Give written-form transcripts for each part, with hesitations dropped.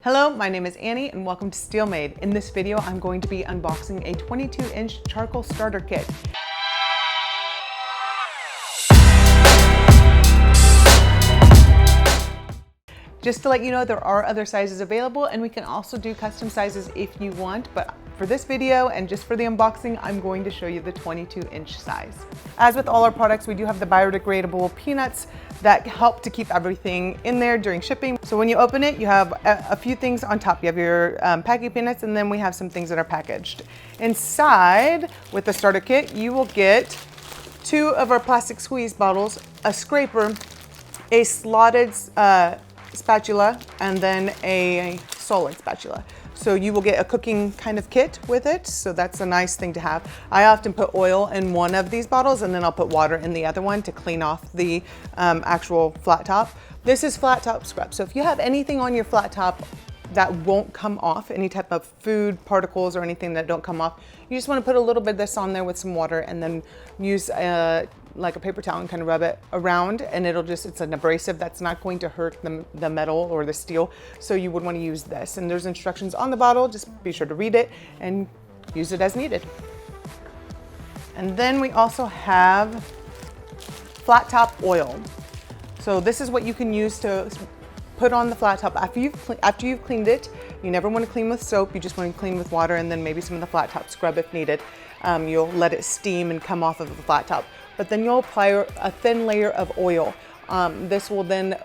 Hello, my name is Annie and welcome to SteelMade. In this video, I'm going to be unboxing a 22-inch charcoal starter kit. Just to let you know, there are other sizes available and we can also do custom sizes if you want, but for this video and just for the unboxing, I'm going to show you the 22-inch size. As with all our products, we do have the biodegradable peanuts that help to keep everything in there during shipping. So when you open it, you have a few things on top. You have your packing peanuts, and then we have some things that are packaged. Inside, with the starter kit, you will get 2 of our plastic squeeze bottles, a scraper, a slotted spatula, and then a solid spatula. So you will get a cooking kind of kit with it. So that's a nice thing to have. I often put oil in one of these bottles and then I'll put water in the other one to clean off the actual flat top. This is flat top scrub. So if you have anything on your flat top that won't come off, any type of food particles or anything that don't come off, you just want to put a little bit of this on there with some water and then use like a paper towel and kind of rub it around, and it's an abrasive that's not going to hurt the metal or the steel. So you would want to use this, and there's instructions on the bottle. Just be sure to read it and use it as needed. And then we also have flat top oil. So this is what you can use to put on the flat top after you've cleaned it. You never want to clean with soap. You just want to clean with water and then maybe some of the flat top scrub if needed. You'll let it steam and come off of the flat top. But then you'll apply a thin layer of oil. This will then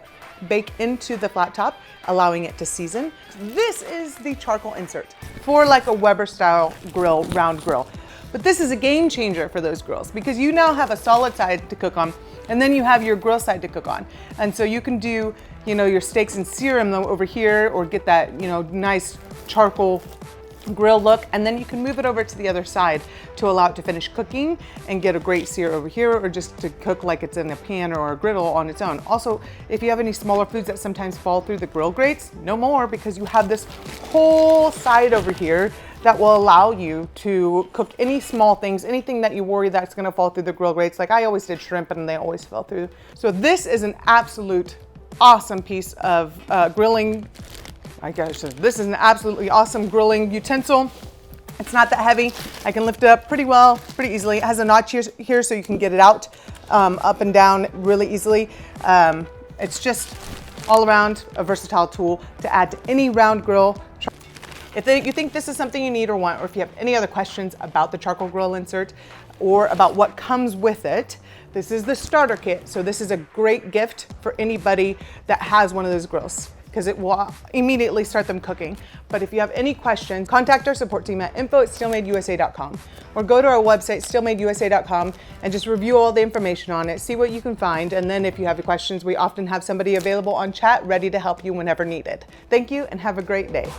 bake into the flat top, allowing it to season. This is the charcoal insert for like a Weber style grill, round grill. But this is a game changer for those grills because you now have a solid side to cook on, and then you have your grill side to cook on. And so you can do, your steaks and sear them over here, or get that, nice charcoal grill look, and then you can move it over to the other side to allow it to finish cooking and get a great sear over here, or just to cook like it's in a pan or a griddle on its own. Also, if you have any smaller foods that sometimes fall through the grill grates, no more, because you have this whole side over here that will allow you to cook any small things, anything that you worry that's gonna fall through the grill grates. Like I always did shrimp and they always fell through. So this is an absolute awesome piece of grilling. This is an absolutely awesome grilling utensil. It's not that heavy. I can lift it up pretty well, pretty easily. It has a notch here so you can get it out up and down really easily. It's just all around a versatile tool to add to any round grill. If you think this is something you need or want, or if you have any other questions about the charcoal grill insert or about what comes with it, this is the starter kit. So this is a great gift for anybody that has one of those grills, because it will immediately start them cooking. But if you have any questions, contact our support team at info@steelmadeusa.com, or go to our website, steelmadeusa.com, and just review all the information on it, see what you can find, and then if you have questions, we often have somebody available on chat ready to help you whenever needed. Thank you and have a great day.